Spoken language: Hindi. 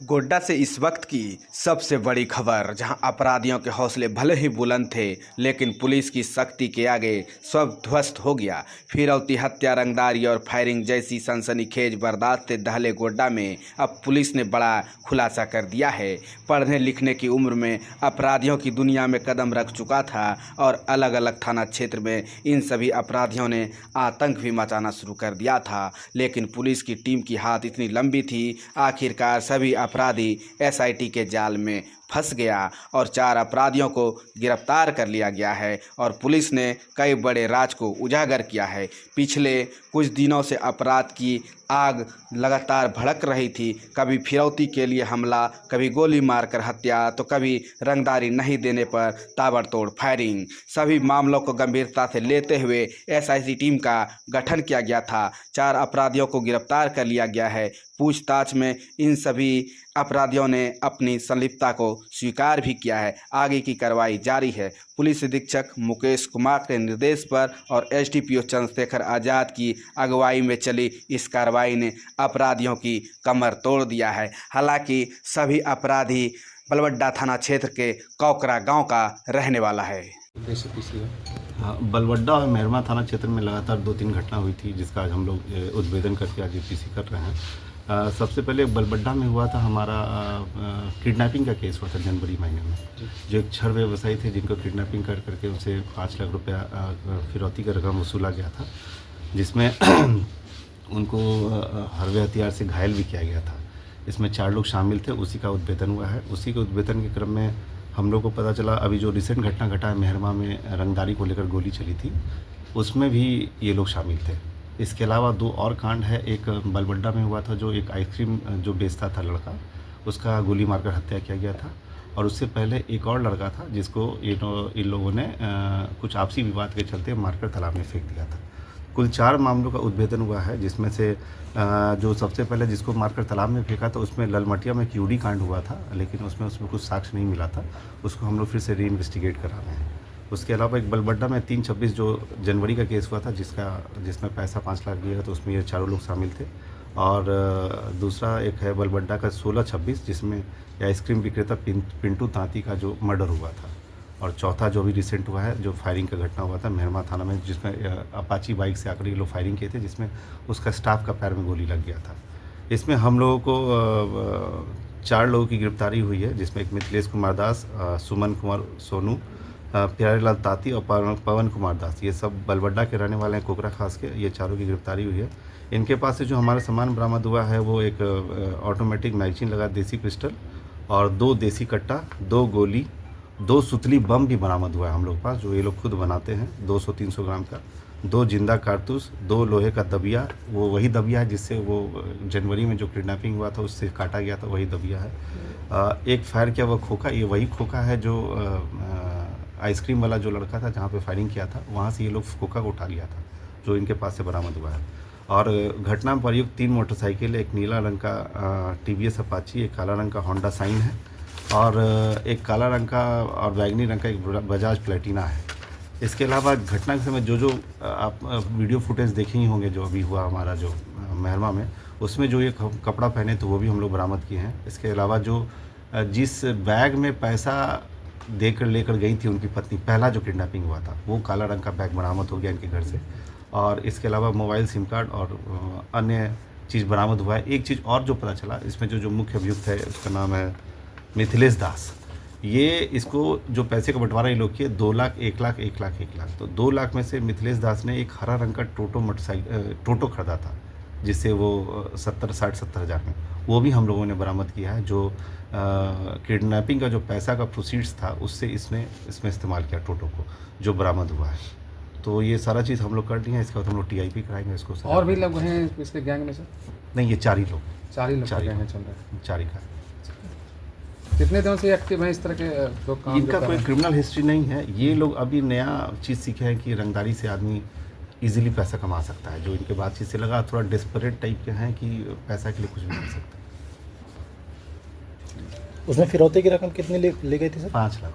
गोड्डा से इस वक्त की सबसे बड़ी खबर, जहां अपराधियों के हौसले भले ही बुलंद थे, लेकिन पुलिस की सख्ती के आगे सब ध्वस्त हो गया। फिरौती, हत्या, रंगदारी और फायरिंग जैसी सनसनीखेज बर्दाश्त से दहले गोड्डा में अब पुलिस ने बड़ा खुलासा कर दिया है। पढ़ने लिखने की उम्र में अपराधियों की दुनिया में कदम रख चुका था और अलग अलग थाना क्षेत्र में इन सभी अपराधियों ने आतंक भी मचाना शुरू कर दिया था। लेकिन पुलिस की टीम की हाथ इतनी लंबी थी, आखिरकार सभी अपराधी एसआईटी के जाल में फंस गया और 4 अपराधियों को गिरफ्तार कर लिया गया है और पुलिस ने कई बड़े राज को उजागर किया है। पिछले कुछ दिनों से अपराध की आग लगातार भड़क रही थी। कभी फिरौती के लिए हमला, कभी गोली मारकर हत्या, तो कभी रंगदारी नहीं देने पर ताबड़तोड़ फायरिंग। सभी मामलों को गंभीरता से लेते हुए एसआईटी टीम का गठन किया गया था। 4 अपराधियों को गिरफ्तार कर लिया गया है। पूछताछ में इन सभी अपराधियों ने अपनी संलिप्तता को स्वीकार भी किया है। आगे की कार्रवाई जारी है। पुलिस अधीक्षक मुकेश कुमार के निर्देश पर और एसडीपीओ चंद्रशेखर आज़ाद की अगुवाई में चली इस कार्रवाई ने अपराधियों की कमर तोड़ दिया है। हालांकि सभी अपराधी बलवड्डा थाना क्षेत्र के कौकरा गांव का रहने वाला है। हाँ, बलवड्डा और मेहरमा थाना क्षेत्र में लगातार 2-3 घटना हुई थी, जिसका आज हम लोग उद्भेदन करके आज यूपीसी कर रहे हैं। सबसे पहले बलवड्डा में हुआ था हमारा किडनैपिंग का केस हुआ था जनवरी महीने में। जो एक छड़ व्यवसायी थे जिनको किडनैपिंग कर करके उनसे 5 लाख रुपया फिरौती का रकम वसूला गया था, जिसमें उनको हरवे हथियार से घायल भी किया गया था। इसमें 4 लोग शामिल थे। उसी का उद्भेदन हुआ है। उसी के उद्भेदन के क्रम में हम लोग को पता चला, अभी जो रिसेंट घटना घटा है मेहरमा में रंगदारी को लेकर गोली चली थी, उसमें भी ये लोग शामिल थे। इसके अलावा 2 और कांड है। एक बलवड्डा में हुआ था, जो एक आइसक्रीम जो बेचता था लड़का, उसका गोली मारकर हत्या किया गया था। और उससे पहले एक और लड़का था जिसको इन लोगों ने कुछ आपसी विवाद के चलते मारकर तालाब में फेंक दिया था। कुल 4 मामलों का उद्भेदन हुआ है, जिसमें से जो सबसे पहले जिसको मारकर तालाब में फेंका था, उसमें ललमटिया में क्यूडी कांड हुआ था, लेकिन उसमें कुछ साक्ष्य नहीं मिला था। उसको हम लोग फिर से री-इन्वेस्टिगेट करा रहे हैं। उसके अलावा एक बलवड्डा में 3-26 जो जनवरी का केस हुआ था, जिसमें पैसा 5 लाख दिया था, तो उसमें ये 4 लोग शामिल थे। और दूसरा एक है बलवड्डा का 16-26, जिसमें आइसक्रीम विक्रेता पिंटू तांती का जो मर्डर हुआ था। और चौथा जो भी रिसेंट हुआ है, जो फायरिंग का घटना हुआ था मेहरमा थाना में, जिसमें अपाची बाइक से आकर ये लोग फायरिंग किए थे, जिसमें उसका स्टाफ का पैर में गोली लग गया था। इसमें हम लोगों को 4 लोगों की गिरफ्तारी हुई है, जिसमें एक मिथिलेश कुमार दास, सुमन कुमार सोनू, प्यारेलाल ताती और पवन कुमार दास, ये सब बलवड्डा के रहने वाले हैं, कोकरा खास के। ये चारों की गिरफ्तारी हुई है। इनके पास से जो हमारा सामान बरामद हुआ है, वो एक ऑटोमेटिक मैगजीन लगा देसी पिस्टल और 2 देसी कट्टा, 2 गोली, 2 सुतली बम भी बरामद हुआ है हम लोग पास, जो ये लोग खुद बनाते हैं, 200-300 ग्राम का, 2 जिंदा कारतूस, 2 लोहे का दबिया, वो वही दबिया है जिससे वो जनवरी में जो किडनैपिंग हुआ था उससे काटा गया था, वही दबिया है। एक फायर किया हुआ खोखा, ये वही खोखा है जो आइसक्रीम वाला जो लड़का था जहाँ पे फायरिंग किया था, वहाँ से ये लोग खोखा को उठा लिया था, जो इनके पास से बरामद हुआ है। और घटना में प्रयुक्त 3 मोटरसाइकिल, एक नीला रंग का टीवीएस अपाची, एक काला रंग का होंडा साइन है और एक काला रंग का और बैगनी रंग का एक बजाज प्लेटिना है। इसके अलावा घटना के समय जो आप वीडियो फुटेज देखे ही होंगे, जो अभी हुआ हमारा जो मेहरमा में, उसमें जो ये कपड़ा पहने थे वो भी हम लोग बरामद किए हैं। इसके अलावा जो जिस बैग में पैसा देकर लेकर गई थी उनकी पत्नी, पहला जो किडनैपिंग हुआ था, वो काला रंग का बैग बरामद हो गया इनके घर से। और इसके अलावा मोबाइल, सिम कार्ड और अन्य चीज़ बरामद हुआ है। एक चीज़ और जो पता चला, इसमें जो मुख्य अभियुक्त है, उसका नाम है मिथिलेश दास। ये इसको जो पैसे का बंटवारा ये लोग किए, 2 लाख, 1 लाख, 1 लाख, 1 लाख, तो 2 लाख में से मिथिलेश दास ने एक हरा रंग का टोटो खरीदा था, जिससे वो 60-70 हज़ार में, वो भी हम लोगों ने बरामद किया है। जो किडनैपिंग का जो पैसा का प्रोसीड्स था, उससे इसमें इस्तेमाल किया टोटो को, जो बरामद हुआ है। तो ये सारा चीज़ हम लोग कर लिए हैं। इसके बाद हम लोग टीआईपी कराएंगे इसको। और भी लोग हैं इसके गैंग में से? नहीं, ये 4 ही लोग, 4 ही लोग का गैंग चल रहा है। 4 ही का। कितने दिनों से एक्टिव हैं इस तरह के लोग? काम इनका कोई क्रिमिनल हिस्ट्री नहीं है। ये लोग अभी नया चीज़ सीखे हैं कि रंगदारी से आदमी इजीली पैसा कमा सकता है। जो इनके बातचीत से लगा, थोड़ा डेस्परेट टाइप के हैं कि पैसा के लिए कुछ भी कर सकते हैं। उसमें फिरौती की रकम कितनी ले गई थी सर? 5 लाख।